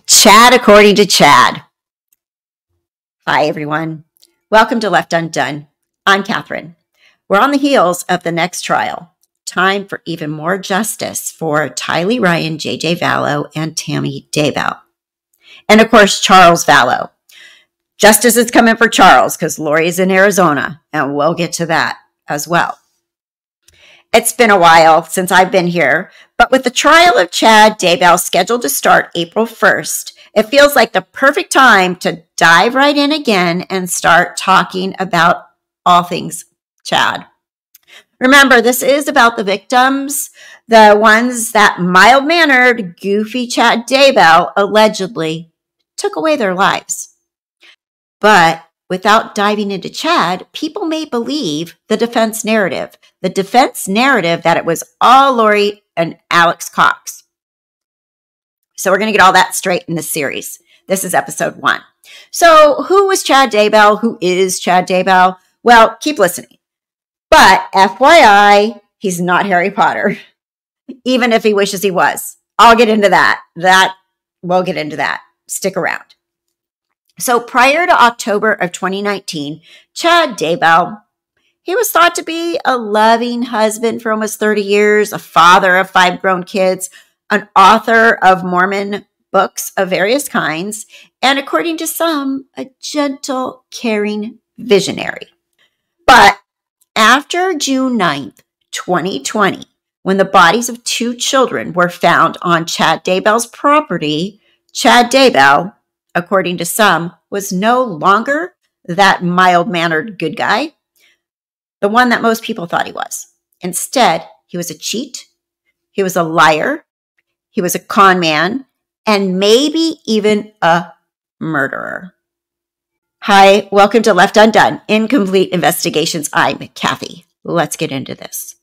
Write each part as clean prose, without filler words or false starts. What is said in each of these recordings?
Chad according to Chad. Hi, everyone. Welcome to Left Undone. I'm Catherine. We're on the heels of the next trial. Time for even more justice for Tylee Ryan, JJ Vallow, and Tammy Daybell. And of course, Charles Vallow. Justice is coming for Charles because Lori is in Arizona, and we'll get to that as well. It's been a while since I've been here, but with the trial of Chad Daybell scheduled to start April 1st, it feels like the perfect time to dive right in again and start talking about all things Chad. Remember, this is about the victims, the ones that mild-mannered, goofy Chad Daybell allegedly took away their lives. But without diving into Chad, people may believe the defense narrative that it was all Lori and Alex Cox. So we're going to get all that straight in this series. This is episode 1. So who was Chad Daybell? Who is Chad Daybell? Well, keep listening. But FYI, he's not Harry Potter, even if he wishes he was. I'll get into that. We'll get into that. Stick around. So prior to October of 2019, Chad Daybell, he was thought to be a loving husband for almost 30 years, a father of 5 grown kids, an author of Mormon books of various kinds, and according to some, a gentle, caring visionary. But after June 9th, 2020, when the bodies of 2 children were found on Chad Daybell's property, Chad Daybell, according to some, was no longer that mild-mannered good guy, the one that most people thought he was. Instead, he was a cheat, he was a liar, he was a con man, and maybe even a murderer. Hi, welcome to Left Undone, Incomplete Investigations. I'm Kathy. Let's get into this.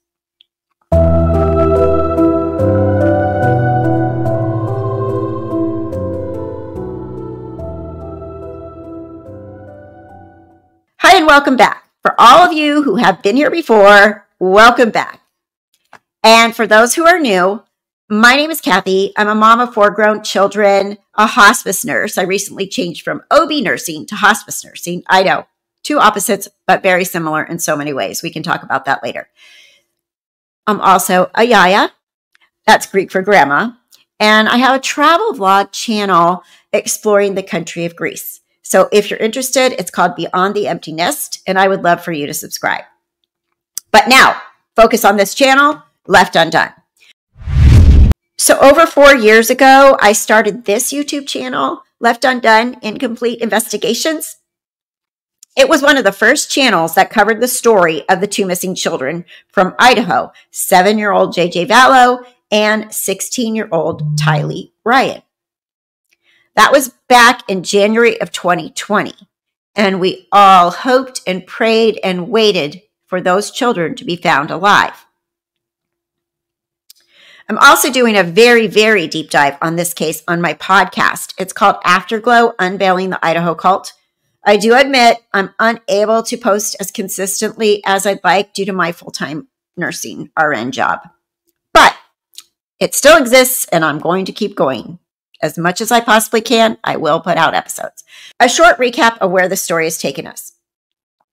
Hi, and welcome back. For all of you who have been here before, welcome back. And for those who are new, my name is Kathy. I'm a mom of 4 grown children, a hospice nurse. I recently changed from OB nursing to hospice nursing. I know, 2 opposites, but very similar in so many ways. We can talk about that later. I'm also a yaya. That's Greek for grandma. And I have a travel vlog channel exploring the country of Greece. So if you're interested, it's called Beyond the Empty Nest, and I would love for you to subscribe. But now, focus on this channel, Left Undone. So over 4 years ago, I started this YouTube channel, Left Undone, Incomplete Investigations. It was one of the first channels that covered the story of the 2 missing children from Idaho, 7-year-old JJ Vallow and 16-year-old Tylee Ryan. That was back in January of 2020, and we all hoped and prayed and waited for those children to be found alive. I'm also doing a very, very deep dive on this case on my podcast. It's called Afterglow, Unveiling the Idaho Cult. I do admit I'm unable to post as consistently as I'd like due to my full-time nursing RN job. But it still exists, and I'm going to keep going. As much as I possibly can, I will put out episodes. A short recap of where the story has taken us.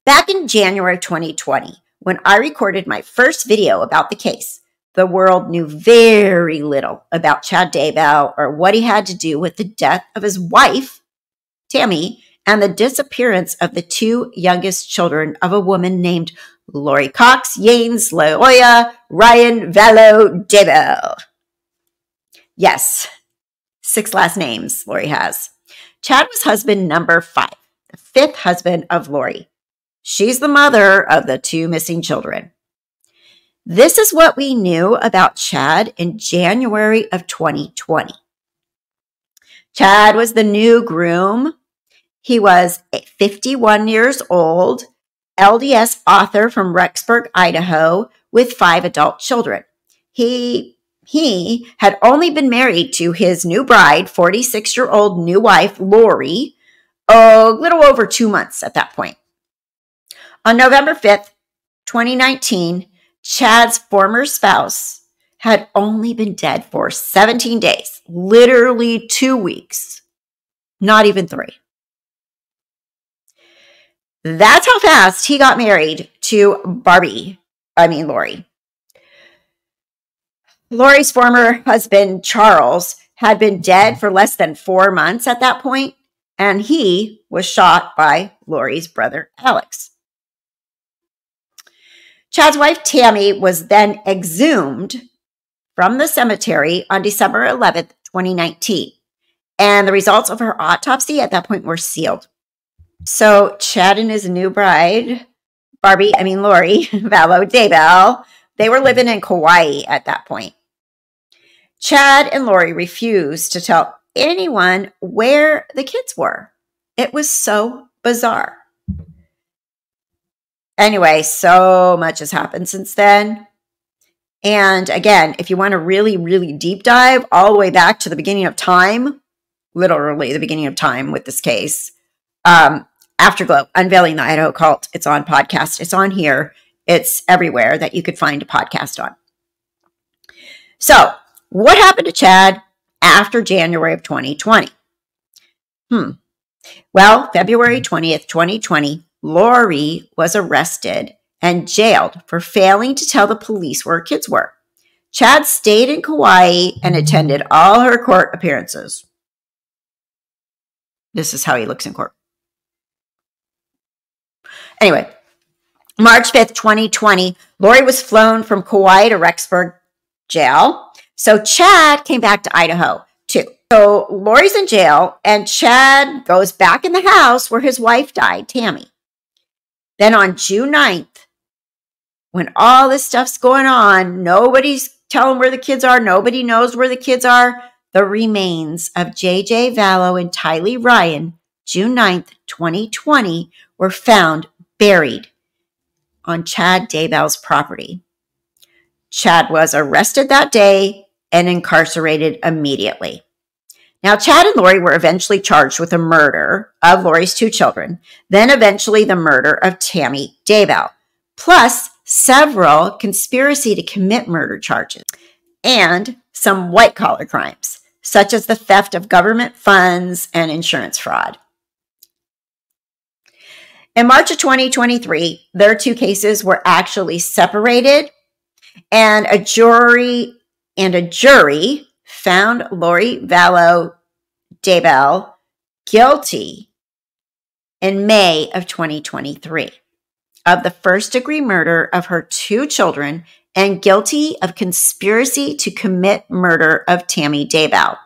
Back in January of 2020, when I recorded my first video about the case, the world knew very little about Chad Daybell or what he had to do with the death of his wife, Tammy, and the disappearance of the 2 youngest children of a woman named Lori Cox, Yanes, Loya, Ryan, Vallow, Daybell. Yes. 6 last names Lori has. Chad was husband number 5, the 5th husband of Lori. She's the mother of the 2 missing children. This is what we knew about Chad in January of 2020. Chad was the new groom. He was 51 years old, LDS author from Rexburg, Idaho, with 5 adult children. He had only been married to his new bride, 46-year-old new wife, Lori, a little over 2 months at that point. On November 5th, 2019, Chad's former spouse had only been dead for 17 days, literally 2 weeks, not even 3. That's how fast he got married to Lori. Lori's former husband, Charles, had been dead for less than 4 months at that point, and he was shot by Lori's brother, Alex. Chad's wife, Tammy, was then exhumed from the cemetery on December 11th, 2019, and the results of her autopsy at that point were sealed. So Chad and his new bride, Lori Vallow, Daybell, they were living in Kauai at that point. Chad and Lori refused to tell anyone where the kids were. It was so bizarre. Anyway, so much has happened since then. And again, if you want to really, really deep dive all the way back to the beginning of time, literally the beginning of time with this case, Afterglow, Unveiling the Idaho Cult. It's on podcast. It's on here. It's everywhere that you could find a podcast on. So, what happened to Chad after January of 2020? Well, February 20th, 2020, Lori was arrested and jailed for failing to tell the police where her kids were. Chad stayed in Kauai and attended all her court appearances. This is how he looks in court. Anyway, March 5th, 2020, Lori was flown from Kauai to Rexburg jail. So Chad came back to Idaho too. So Lori's in jail and Chad goes back in the house where his wife died, Tammy. Then on June 9th, when all this stuff's going on, nobody's telling where the kids are. Nobody knows where the kids are. The remains of J.J. Vallow and Tylee Ryan, June 9th, 2020, were found buried on Chad Daybell's property. Chad was arrested that day and incarcerated immediately. Now, Chad and Lori were eventually charged with the murder of Lori's 2 children, then eventually the murder of Tammy Daybell, plus several conspiracy to commit murder charges, and some white-collar crimes, such as the theft of government funds and insurance fraud. In March of 2023, their 2 cases were actually separated, and a jury found Lori Vallow Daybell guilty in May of 2023 of the first-degree murder of her 2 children and guilty of conspiracy to commit murder of Tammy Daybell.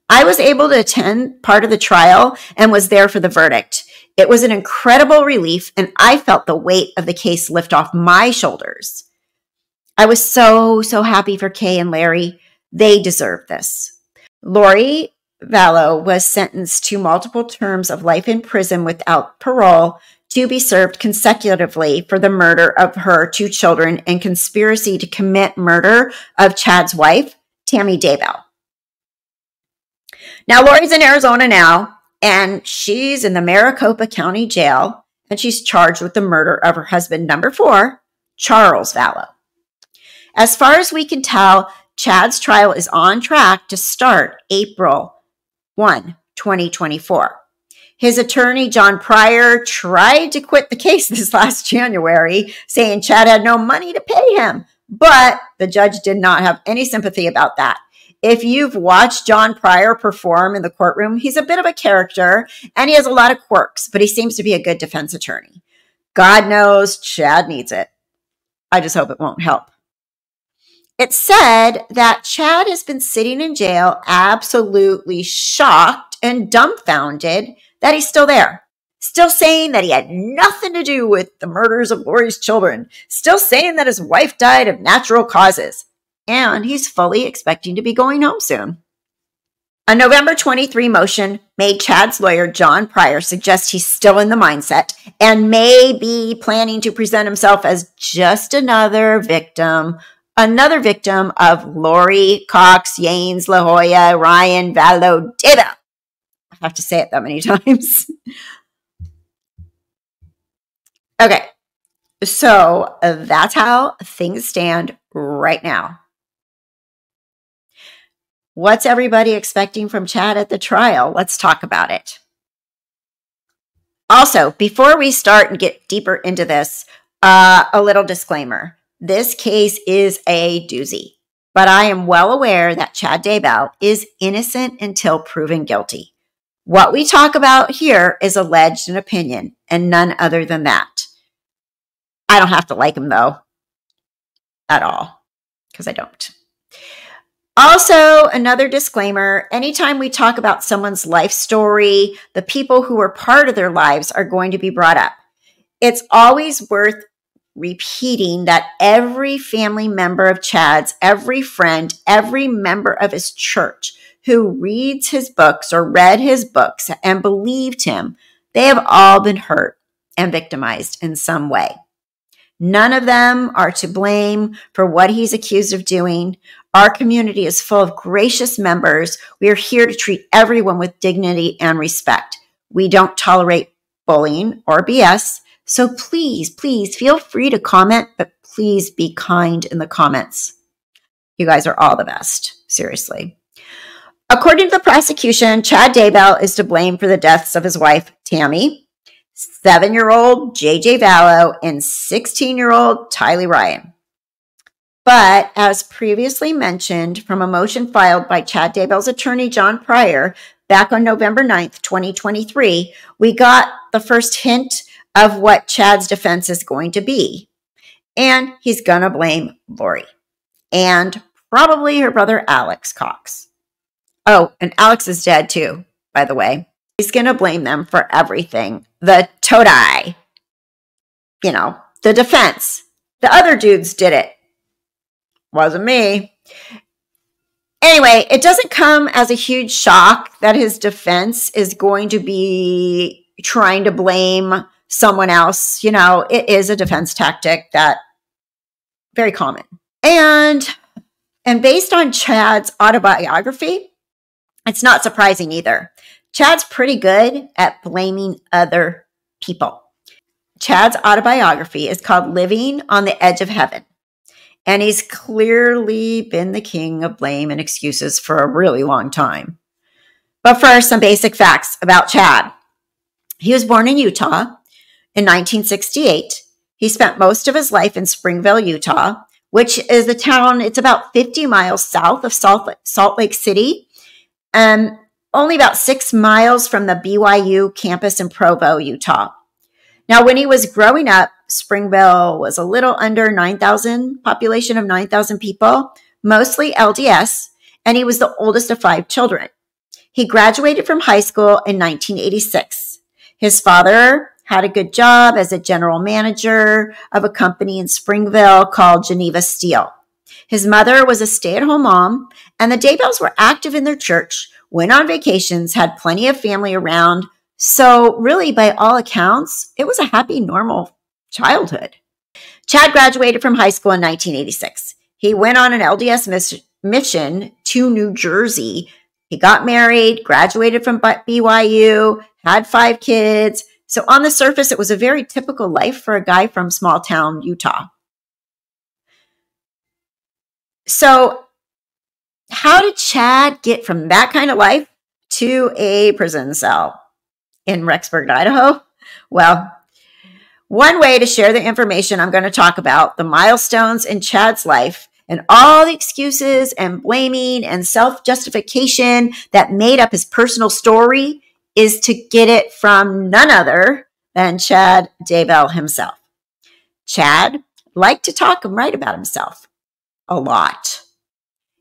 I was able to attend part of the trial and was there for the verdict. It was an incredible relief, and I felt the weight of the case lift off my shoulders. I was so happy for Kay and Larry. They deserve this. Lori Vallow was sentenced to multiple terms of life in prison without parole to be served consecutively for the murder of her 2 children and conspiracy to commit murder of Chad's wife, Tammy Daybell. Now, Lori's in Arizona now, and she's in the Maricopa County Jail, and she's charged with the murder of her husband, number 4, Charles Vallow. As far as we can tell, Chad's trial is on track to start April 1, 2024. His attorney, John Pryor, tried to quit the case this last January, saying Chad had no money to pay him, but the judge did not have any sympathy about that. If you've watched John Pryor perform in the courtroom, he's a bit of a character, and he has a lot of quirks, but he seems to be a good defense attorney. God knows Chad needs it. I just hope it won't help. It's said that Chad has been sitting in jail absolutely shocked and dumbfounded that he's still there. Still saying that he had nothing to do with the murders of Lori's children. Still saying that his wife died of natural causes. And he's fully expecting to be going home soon. A November 23 motion made Chad's lawyer, John Pryor, suggest he's still in the mindset and may be planning to present himself as just another victim of Lori, Cox, Yanes, La Jolla, Ryan, Vallow, Daybell. I have to say it that many times. Okay, so that's how things stand right now. What's everybody expecting from Chad at the trial? Let's talk about it. Also, before we start and get deeper into this, a little disclaimer. This case is a doozy, but I am well aware that Chad Daybell is innocent until proven guilty. What we talk about here is alleged and opinion, and none other than that. I don't have to like him, though, at all, because I don't. Also, another disclaimer, anytime we talk about someone's life story, the people who were part of their lives are going to be brought up. It's always worth repeating that every family member of Chad's, every friend, every member of his church who reads his books or read his books and believed him, they have all been hurt and victimized in some way. None of them are to blame for what he's accused of doing. Our community is full of gracious members. We are here to treat everyone with dignity and respect. We don't tolerate bullying or BS. So please, please feel free to comment, but please be kind in the comments. You guys are all the best. Seriously. According to the prosecution, Chad Daybell is to blame for the deaths of his wife, Tammy, 7-year-old JJ Vallow, and 16-year-old Tylee Ryan. But as previously mentioned, from a motion filed by Chad Daybell's attorney, John Pryor, back on November 9th, 2023, we got the first hint of what Chad's defense is going to be. And he's going to blame Lori and probably her brother, Alex Cox. Oh, and Alex is dead too, by the way. He's going to blame them for everything. The Todai, the defense. The other dudes did it. Wasn't me. Anyway, it doesn't come as a huge shock that his defense is going to be trying to blame someone else. It is a defense tactic that very common. And based on Chad's autobiography, it's not surprising either. Chad's pretty good at blaming other people. Chad's autobiography is called Living on the Edge of Heaven. And he's clearly been the king of blame and excuses for a really long time. But first, some basic facts about Chad. He was born in Utah in 1968. He spent most of his life in Springville, Utah, which is a town, it's about 50 miles south of Salt Lake City, and only about 6 miles from the BYU campus in Provo, Utah. Now, when he was growing up, Springville was a little under 9,000, population of 9,000 people, mostly LDS, and he was the oldest of 5 children. He graduated from high school in 1986. His father had a good job as a general manager of a company in Springville called Geneva Steel. His mother was a stay-at-home mom, and the Daybells were active in their church, went on vacations, had plenty of family around. So really, by all accounts, it was a happy, normal childhood. Chad graduated from high school in 1986. He went on an LDS mission to New Jersey. He got married, graduated from BYU, had 5 kids. So on the surface, it was a very typical life for a guy from small town Utah. So how did Chad get from that kind of life to a prison cell in Rexburg, Idaho? Well, one way to share the information I'm going to talk about, the milestones in Chad's life, and all the excuses and blaming and self-justification that made up his personal story, is to get it from none other than Chad Daybell himself. Chad liked to talk and write about himself a lot.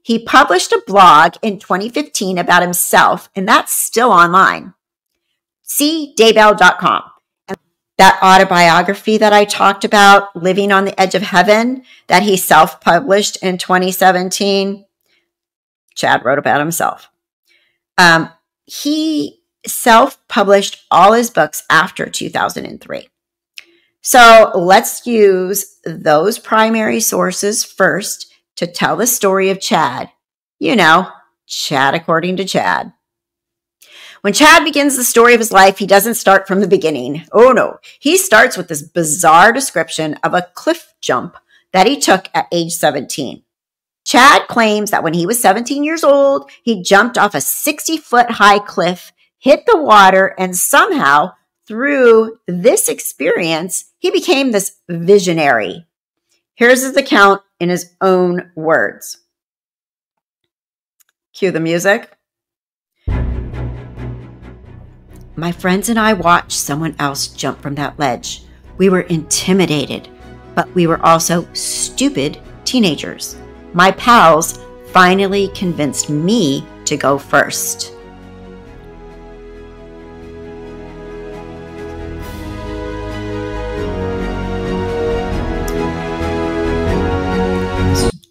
He published a blog in 2015 about himself, and that's still online. See Daybell.com. That autobiography that I talked about, Living on the Edge of Heaven, that he self-published in 2017, Chad wrote about himself. He self-published all his books after 2003. So let's use those primary sources first to tell the story of Chad. Chad according to Chad. When Chad begins the story of his life, he doesn't start from the beginning. Oh no, he starts with this bizarre description of a cliff jump that he took at age 17. Chad claims that when he was 17 years old, he jumped off a 60-foot high cliff, hit the water, and somehow, through this experience, he became this visionary. Here's his account in his own words. Cue the music. My friends and I watched someone else jump from that ledge. We were intimidated, but we were also stupid teenagers. My pals finally convinced me to go first.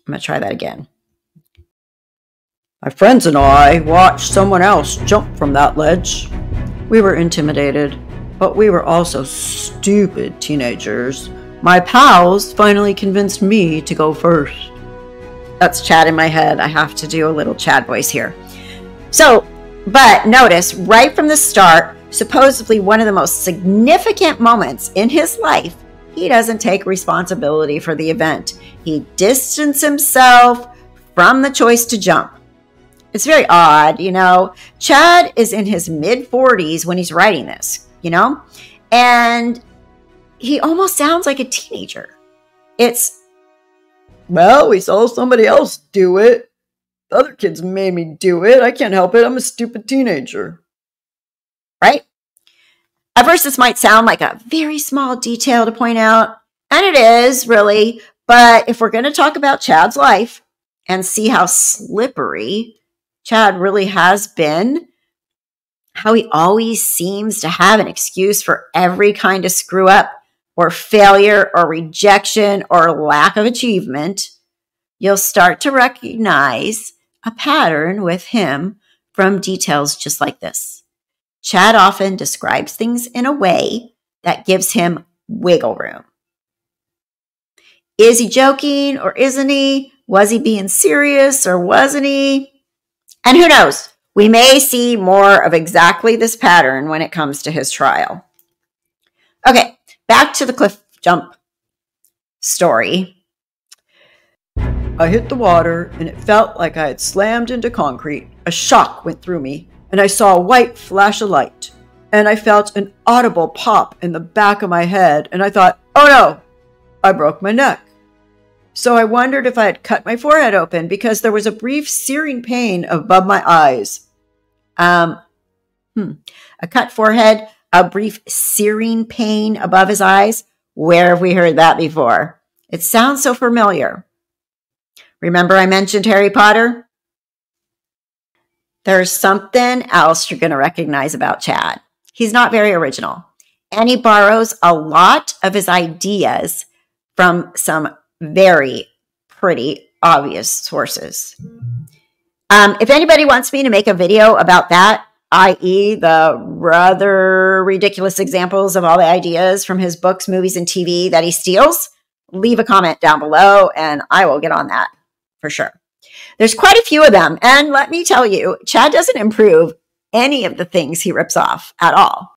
I'm going to try that again. My friends and I watched someone else jump from that ledge. We were intimidated, but we were also stupid teenagers. My pals finally convinced me to go first. That's Chad in my head. I have to do a little Chad voice here. So, but notice right from the start, supposedly one of the most significant moments in his life, he doesn't take responsibility for the event. He distanced himself from the choice to jump. It's very odd, you know. Chad is in his mid-40s when he's writing this, you know, and he almost sounds like a teenager. It's, well, we saw somebody else do it. The other kids made me do it. I can't help it. I'm a stupid teenager. Right? At first, this might sound like a very small detail to point out, and it is, really. But if we're going to talk about Chad's life and see how slippery Chad really has been, how he always seems to have an excuse for every kind of screw up or failure or rejection or lack of achievement, you'll start to recognize a pattern with him from details just like this. Chad often describes things in a way that gives him wiggle room. Is he joking or isn't he? Was he being serious or wasn't he? And who knows? We may see more of exactly this pattern when it comes to his trial. Okay, back to the cliff jump story. I hit the water and it felt like I had slammed into concrete. A shock went through me and I saw a white flash of light. And I felt an audible pop in the back of my head and I thought, oh no, I broke my neck. So I wondered if I had cut my forehead open because there was a brief searing pain above my eyes. A cut forehead, a brief searing pain above his eyes. Where have we heard that before? It sounds so familiar. Remember I mentioned Harry Potter? There's something else you're going to recognize about Chad. He's not very original, and he borrows a lot of his ideas from some very pretty obvious sources. If anybody wants me to make a video about that, i.e. the rather ridiculous examples of all the ideas from his books, movies, and TV that he steals, leave a comment down below and I will get on that for sure. There's quite a few of them. And let me tell you, Chad doesn't improve any of the things he rips off at all.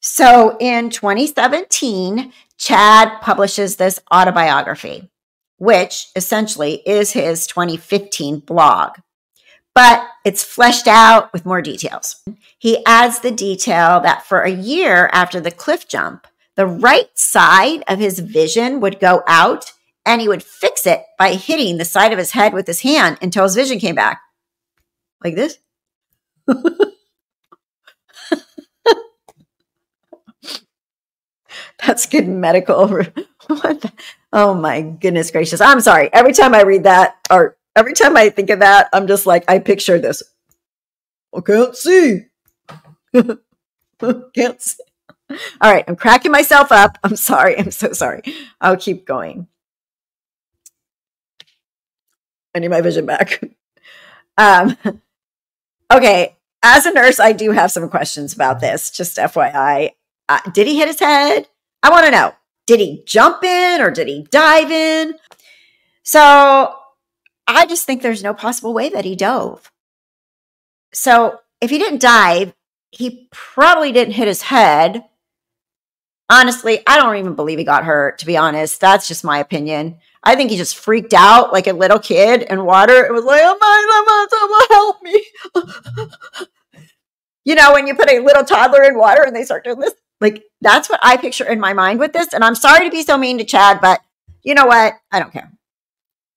So in 2017, Chad publishes this autobiography, which essentially is his 2015 blog. But it's fleshed out with more details. He adds the detail that for a year after the cliff jump, the right side of his vision would go out and he would fix it by hitting the side of his head with his hand until his vision came back. Like this. That's good medical. What the? Oh my goodness gracious. I'm sorry. Every time I read that or every time I think of that, I'm just like, I picture this. I can't see. Can't see. All right. I'm cracking myself up. I'm sorry. I'm so sorry. I'll keep going. I need my vision back. Okay. As a nurse, I do have some questions about this. Just FYI. Did he hit his head? I want to know. Did he jump in or did he dive in? So I just think there's no possible way that he dove. So if he didn't dive, he probably didn't hit his head. Honestly, I don't even believe he got hurt, to be honest. That's just my opinion. I think he just freaked out like a little kid in water. It was like, oh my, someone help me. You know, when you put a little toddler in water and they start doing this, like that's what I picture in my mind with this. And I'm sorry to be so mean to Chad, but you know what? I don't care.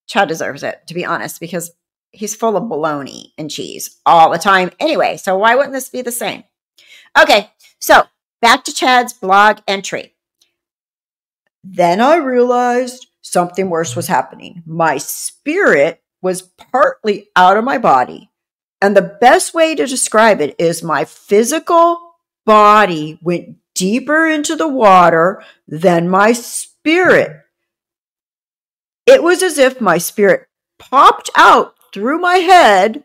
Chad deserves it, to be honest, because he's full of bologna and cheese all the time anyway. So why wouldn't this be the same? Okay, so back to Chad's blog entry. Then I realized something worse was happening. My spirit was partly out of my body. And the best way to describe it is my physical body went deeper into the water than my spirit. It was as if my spirit popped out through my head,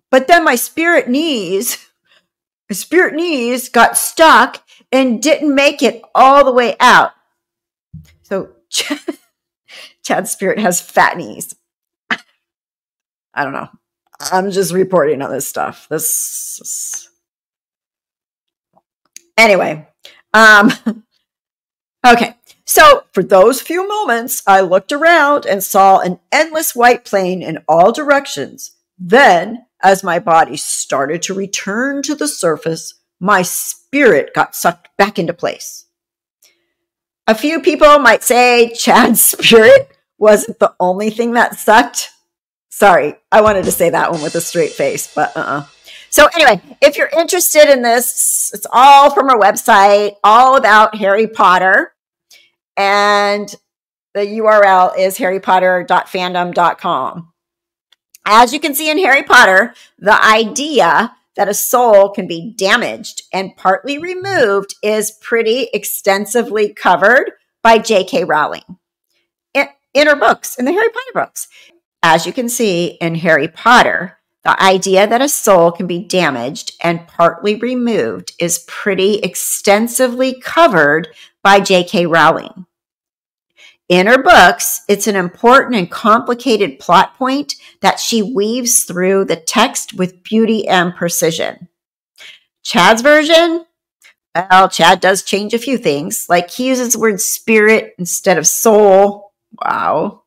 but then my spirit knees got stuck and didn't make it all the way out. So Chad's spirit has fat knees. I don't know. I'm just reporting on this stuff. Anyway. Okay. So for those few moments, I looked around and saw an endless white plain in all directions. Then, as my body started to return to the surface, my spirit got sucked back into place. A few people might say Chad's spirit wasn't the only thing that sucked. Sorry, I wanted to say that one with a straight face, but So anyway, if you're interested in this, it's all from our website, all about Harry Potter. And the URL is harrypotter.fandom.com. As you can see in Harry Potter, the idea that a soul can be damaged and partly removed is pretty extensively covered by J.K. Rowling in her books, in the Harry Potter books. As you can see in Harry Potter, the idea that a soul can be damaged and partly removed is pretty extensively covered by J.K. Rowling. In her books, it's an important and complicated plot point that she weaves through the text with beauty and precision. Chad's version, well, Chad does change a few things, like he uses the word spirit instead of soul. Wow.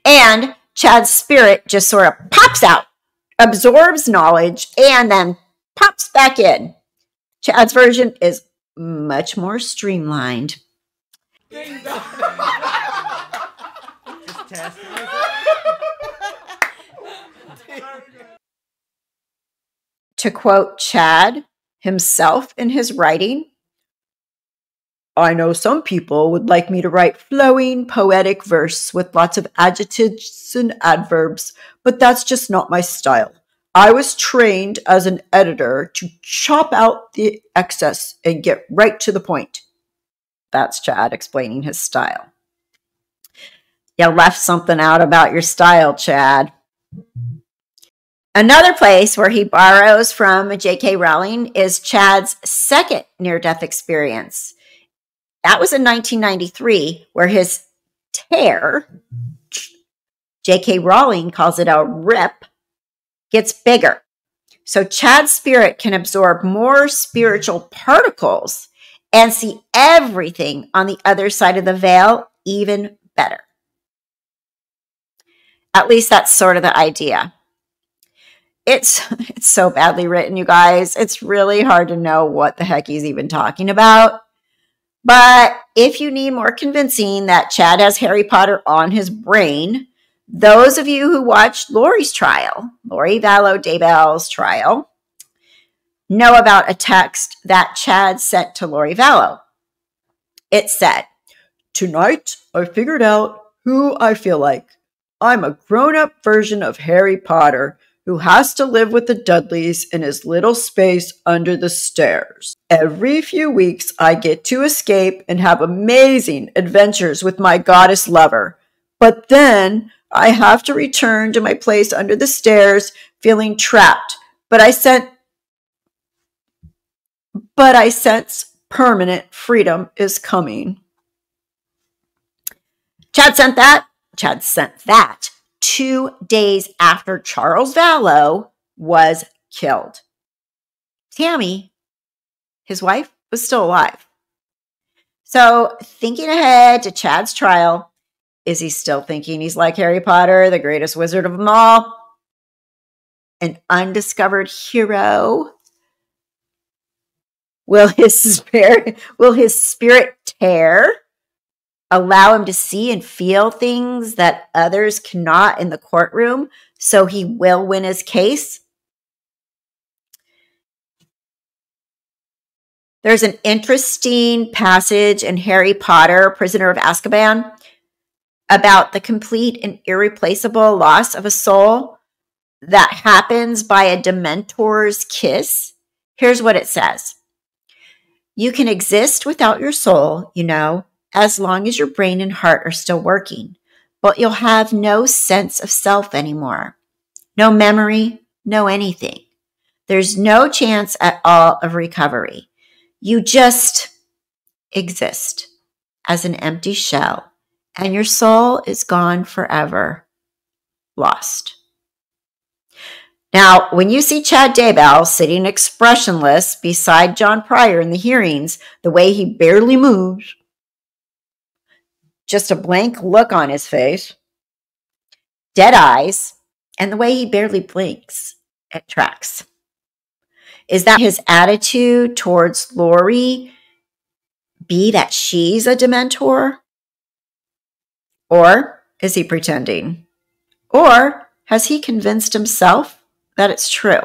And Chad's spirit just sort of pops out, absorbs knowledge, and then pops back in. Chad's version is much more streamlined. To quote Chad himself in his writing, I know some people would like me to write flowing, poetic verse with lots of adjectives and adverbs, but that's just not my style. I was trained as an editor to chop out the excess and get right to the point. That's Chad explaining his style. You left something out about your style, Chad. Another place where he borrows from J.K. Rowling is Chad's second near-death experience. That was in 1993, where his tear, J.K. Rowling calls it a rip, gets bigger. So Chad's spirit can absorb more spiritual particles and see everything on the other side of the veil even better. At least that's sort of the idea. It's so badly written, you guys. It's really hard to know what the heck he's even talking about. But if you need more convincing that Chad has Harry Potter on his brain, those of you who watched Lori's trial, Lori Vallow Daybell's trial, know about a text that Chad sent to Lori Vallow. It said, "Tonight I figured out who I feel like. I'm a grown-up version of Harry Potter who has to live with the Dudleys in his little space under the stairs. Every few weeks, I get to escape and have amazing adventures with my goddess lover. But then I have to return to my place under the stairs feeling trapped. But I sense permanent freedom is coming." Chad sent that 2 days after Charles Vallow was killed. Tammy, his wife, was still alive. So thinking ahead to Chad's trial, Is he still thinking he's like Harry Potter, the greatest wizard of them all? An undiscovered hero? Will his spirit tear? Allow him to see and feel things that others cannot in the courtroom, so he will win his case? There's an interesting passage in Harry Potter, Prisoner of Azkaban, about the complete and irreplaceable loss of a soul that happens by a Dementor's kiss. Here's what it says. You can exist without your soul, you know, as long as your brain and heart are still working, but you'll have no sense of self anymore. No memory, no anything. There's no chance at all of recovery. You just exist as an empty shell, and your soul is gone forever, lost. Now, when you see Chad Daybell sitting expressionless beside John Pryor in the hearings, the way he barely moves, just a blank look on his face, dead eyes, and the way he barely blinks, it tracks. Is that his attitude towards Lori be that she's a Dementor? Or is he pretending? Or has he convinced himself that it's true?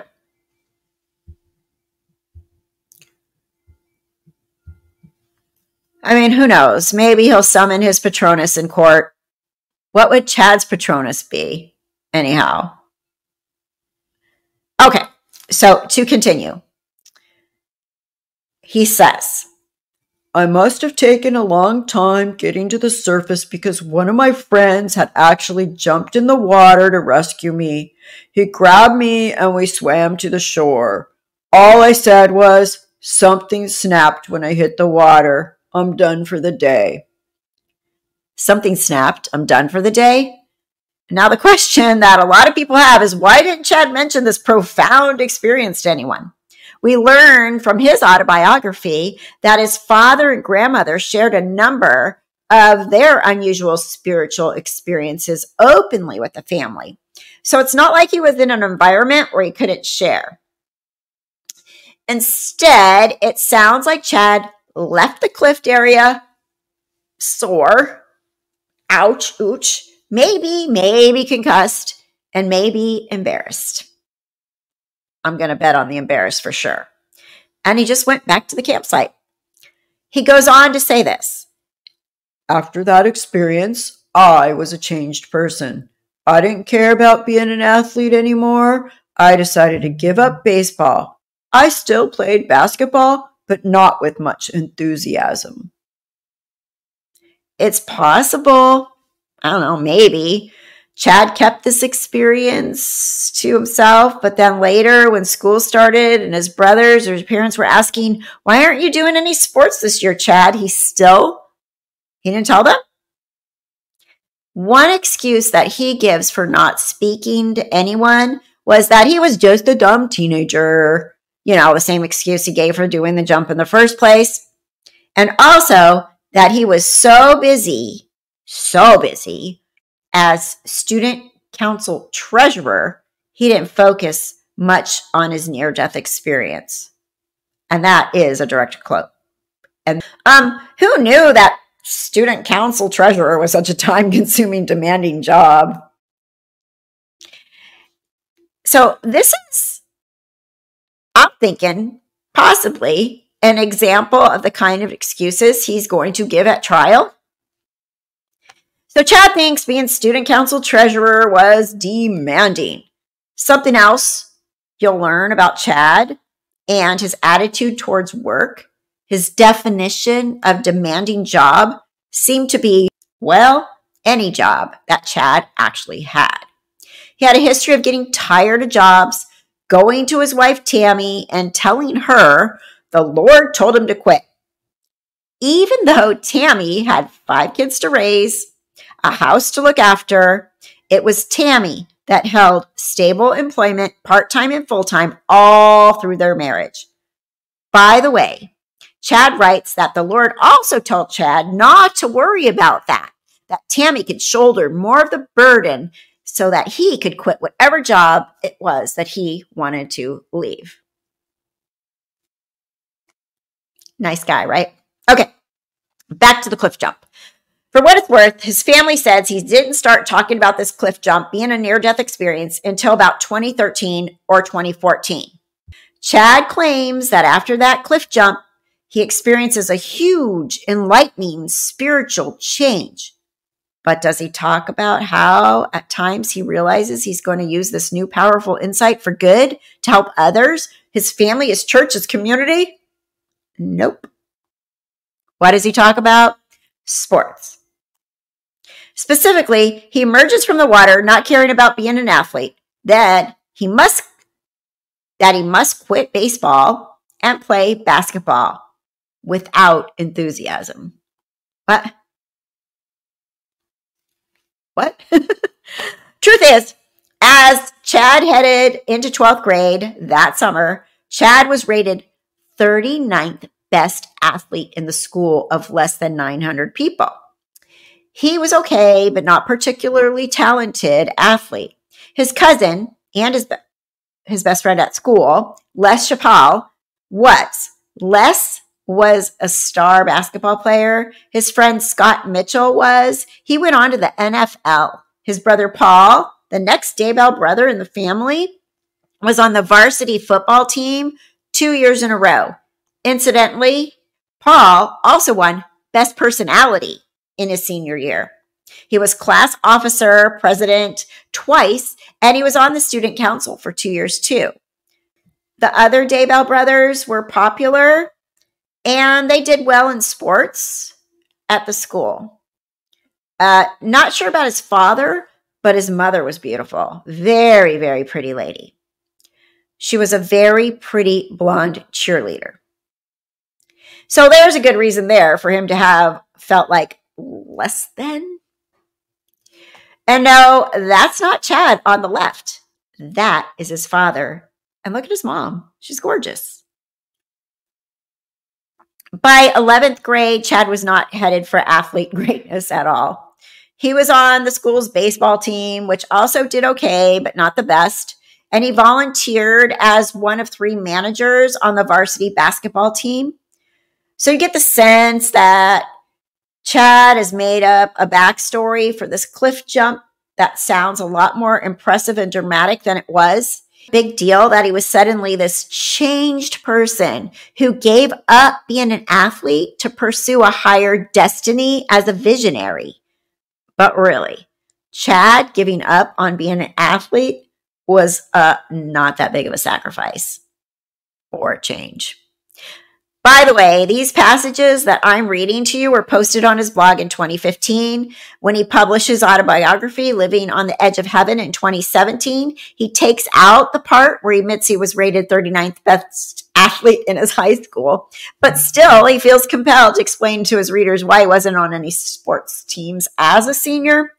I mean, who knows? Maybe he'll summon his Patronus in court. What would Chad's Patronus be, anyhow? Okay, so to continue. He says, I must have taken a long time getting to the surface because one of my friends had actually jumped in the water to rescue me. He grabbed me and we swam to the shore. All I said was, something snapped when I hit the water. I'm done for the day. Something snapped. I'm done for the day. Now the question that a lot of people have is, why didn't Chad mention this profound experience to anyone? We learn from his autobiography that his father and grandmother shared a number of their unusual spiritual experiences openly with the family. So it's not like he was in an environment where he couldn't share. Instead, it sounds like Chad left the cliff area sore, ouch, ooch, maybe concussed, and maybe embarrassed. I'm going to bet on the embarrassed for sure. And he just went back to the campsite. He goes on to say this. After that experience, I was a changed person. I didn't care about being an athlete anymore. I decided to give up baseball. I still played basketball, but not with much enthusiasm. It's possible, I don't know, maybe, Chad kept this experience to himself, but then later when school started and his brothers or his parents were asking, why aren't you doing any sports this year, Chad? He didn't tell them. One excuse that he gives for not speaking to anyone was that he was just a dumb teenager. You know, the same excuse he gave for doing the jump in the first place. And also that he was so busy as student council treasurer, he didn't focus much on his near-death experience. And that is a direct quote. And who knew that student council treasurer was such a time-consuming, demanding job? So this is, I'm thinking, possibly an example of the kind of excuses he's going to give at trial. So Chad thinks being student council treasurer was demanding. Something else you'll learn about Chad and his attitude towards work, his definition of demanding job seemed to be, well, any job that Chad actually had. He had a history of getting tired of jobs, going to his wife Tammy and telling her the Lord told him to quit. Even though Tammy had 5 kids to raise, a house to look after, it was Tammy that held stable employment, part-time and full-time, all through their marriage. By the way, Chad writes that the Lord also told Chad not to worry about that that Tammy could shoulder more of the burden so that he could quit whatever job it was that he wanted to leave. Nice guy, right? Okay, back to the cliff jump. For what it's worth, his family says he didn't start talking about this cliff jump being a near-death experience until about 2013 or 2014. Chad claims that after that cliff jump, he experiences a huge, enlightening spiritual change. But does he talk about how at times he realizes he's going to use this new powerful insight for good to help others, his family, his church, his community? Nope. What does he talk about? Sports. Specifically, he emerges from the water not caring about being an athlete, that he must quit baseball and play basketball without enthusiasm. What? Truth is, as Chad headed into 12th grade that summer, Chad was rated 39th best athlete in the school of less than 900 people. He was okay, but not particularly talented athlete. His cousin and his best friend at school, Les Chappelle, was. Les was a star basketball player. His friend Scott Mitchell was. He went on to the NFL. His brother Paul, the next Daybell brother in the family, was on the varsity football team 2 years in a row. Incidentally, Paul also won Best Personality in his senior year. He was class officer, president twice, and he was on the student council for 2 years too. The other Daybell brothers were popular, and they did well in sports at the school. Not sure about his father, but his mother was beautiful. Very, very pretty lady. She was a very pretty blonde cheerleader. So there's a good reason there for him to have felt like less than. And no, that's not Chad on the left. That is his father. And look at his mom. She's gorgeous. By 11th grade, Chad was not headed for athlete greatness at all. He was on the school's baseball team, which also did okay, but not the best. And he volunteered as one of 3 managers on the varsity basketball team. So you get the sense that Chad has made up a backstory for this cliff jump that sounds a lot more impressive and dramatic than it was. Big deal that he was suddenly this changed person who gave up being an athlete to pursue a higher destiny as a visionary. But really, Chad giving up on being an athlete was not that big of a sacrifice or a change. By the way, these passages that I'm reading to you were posted on his blog in 2015. When he published his autobiography, Living on the Edge of Heaven, in 2017, he takes out the part where he admits he was rated 39th best athlete in his high school. But still, he feels compelled to explain to his readers why he wasn't on any sports teams as a senior.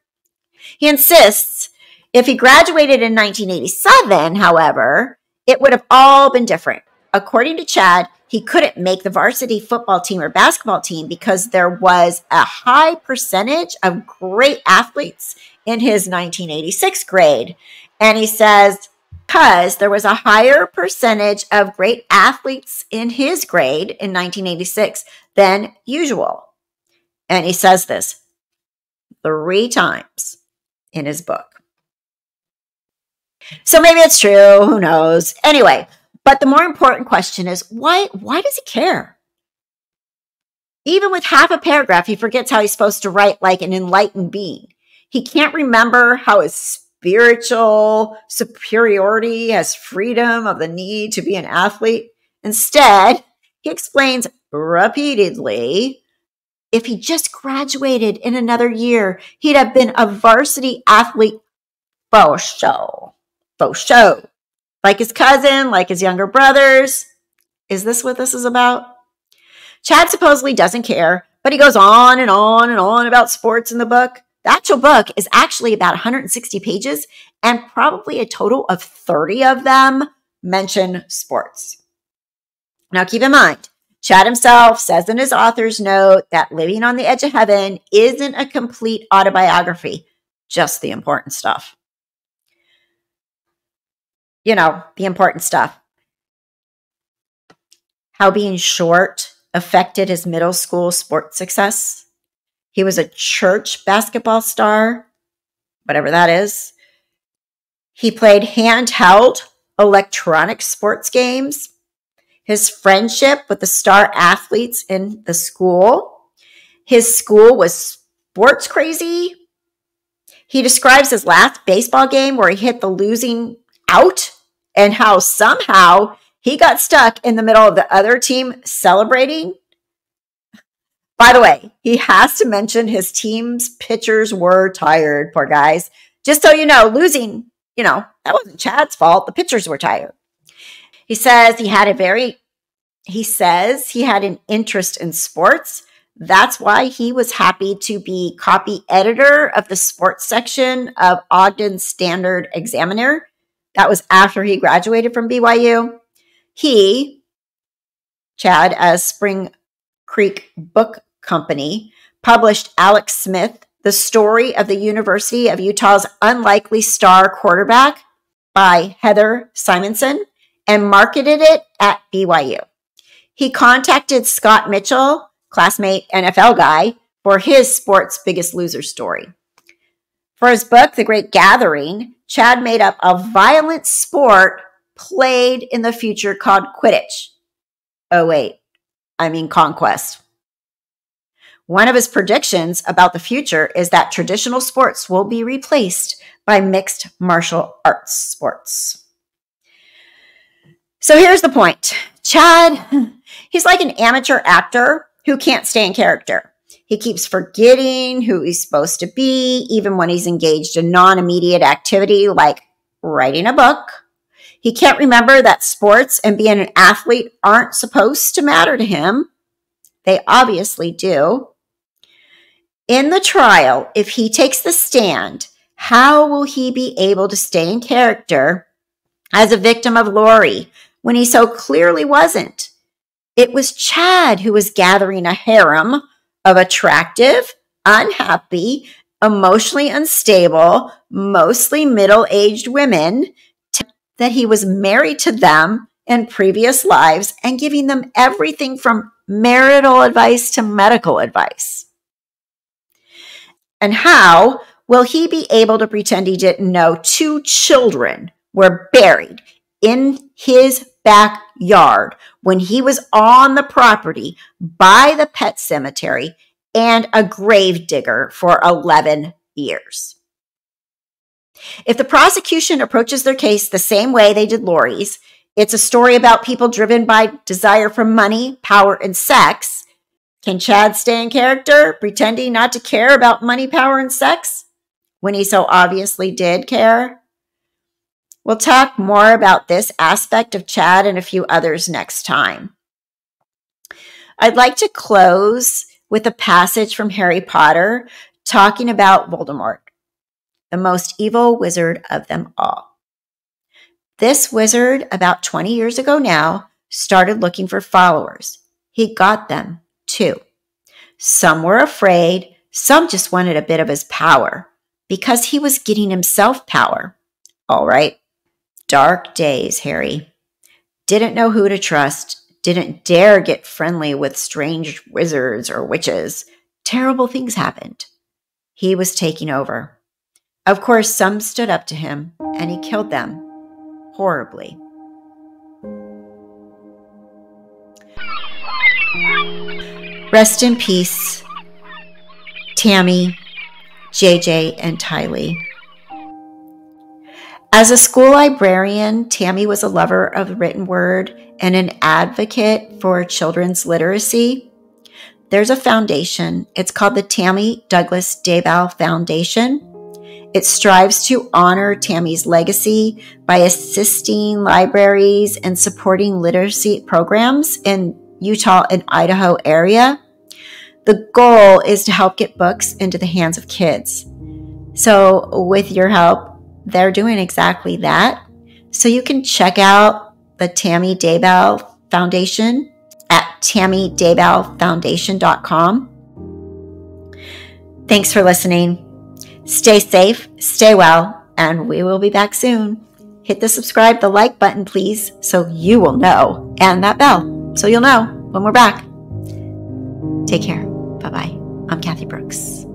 He insists if he graduated in 1987, however, it would have all been different. According to Chad, he couldn't make the varsity football team or basketball team because there was a high percentage of great athletes in his 1986 grade. And he says, because there was a higher percentage of great athletes in his grade in 1986 than usual. And he says this 3 times in his book. So maybe it's true. Who knows? Anyway. But the more important question is, why does he care? Even with half a paragraph, he forgets how he's supposed to write like an enlightened being. He can't remember how his spiritual superiority has freedom of the need to be an athlete. Instead, he explains repeatedly, if he just graduated in another year, he'd have been a varsity athlete for show. For show. Like his cousin, like his younger brothers. Is this what this is about? Chad supposedly doesn't care, but he goes on and on and on about sports in the book. The actual book is actually about 160 pages, and probably a total of 30 of them mention sports. Now keep in mind, Chad himself says in his author's note that Living on the Edge of Heaven isn't a complete autobiography, just the important stuff. You know, the important stuff. How being short affected his middle school sports success. He was a church basketball star, whatever that is. He played handheld electronic sports games. His friendship with the star athletes in the school. His school was sports crazy. He describes his last baseball game where he hit the losing out and how somehow he got stuck in the middle of the other team celebrating. By the way, he has to mention his team's pitchers were tired, poor guys. Just so you know, losing, that wasn't Chad's fault. The pitchers were tired. He says he had an interest in sports. That's why he was happy to be copy editor of the sports section of Ogden's Standard Examiner. That was after he graduated from BYU. Chad, as Spring Creek Book Company, published Alex Smith, The Story of the University of Utah's Unlikely Star Quarterback by Heather Simonson, and marketed it at BYU. He contacted Scott Mitchell, classmate NFL guy, for his Sports Biggest Loser story. For his book, The Great Gathering, Chad made up a violent sport played in the future called Quidditch. Oh, wait, I mean conquest. One of his predictions about the future is that traditional sports will be replaced by mixed martial arts sports. So here's the point. Chad, he's like an amateur actor who can't stay in character. He keeps forgetting who he's supposed to be, even when he's engaged in non-immediate activity like writing a book. He can't remember that sports and being an athlete aren't supposed to matter to him. They obviously do. In the trial, if he takes the stand, how will he be able to stay in character as a victim of Lori when he so clearly wasn't? It was Chad who was gathering a harem of attractive, unhappy, emotionally unstable, mostly middle-aged women, that he was married to them in previous lives and giving them everything from marital advice to medical advice. And how will he be able to pretend he didn't know 2 children were buried in his backyard when he was on the property by the pet cemetery and a grave digger for 11 years? If the prosecution approaches their case the same way they did Lori's, it's a story about people driven by desire for money, power, and sex. Can Chad stay in character, pretending not to care about money, power, and sex when he so obviously did care? We'll talk more about this aspect of Chad and a few others next time. I'd like to close with a passage from Harry Potter talking about Voldemort, the most evil wizard of them all. This wizard, about 20 years ago now, started looking for followers. He got them, too. Some were afraid, some just wanted a bit of his power, because he was getting himself power. All right. Dark days, Harry. Didn't know who to trust, didn't dare get friendly with strange wizards or witches. Terrible things happened. He was taking over. Of course, some stood up to him, and he killed them horribly. Rest in peace, Tammy, JJ, and Tylee. As a school librarian, Tammy was a lover of the written word and an advocate for children's literacy. There's a foundation. It's called the Tammy Douglas Daybell Foundation. It strives to honor Tammy's legacy by assisting libraries and supporting literacy programs in Utah and Idaho area. The goal is to help get books into the hands of kids. So with your help, they're doing exactly that. So you can check out the Tammy Daybell Foundation at TammyDaybellFoundation.com. Thanks for listening. Stay safe, stay well, and we will be back soon. Hit the subscribe, the like button, please, so you will know, and that bell, so you'll know when we're back. Take care. Bye-bye. I'm Kathy Brooks.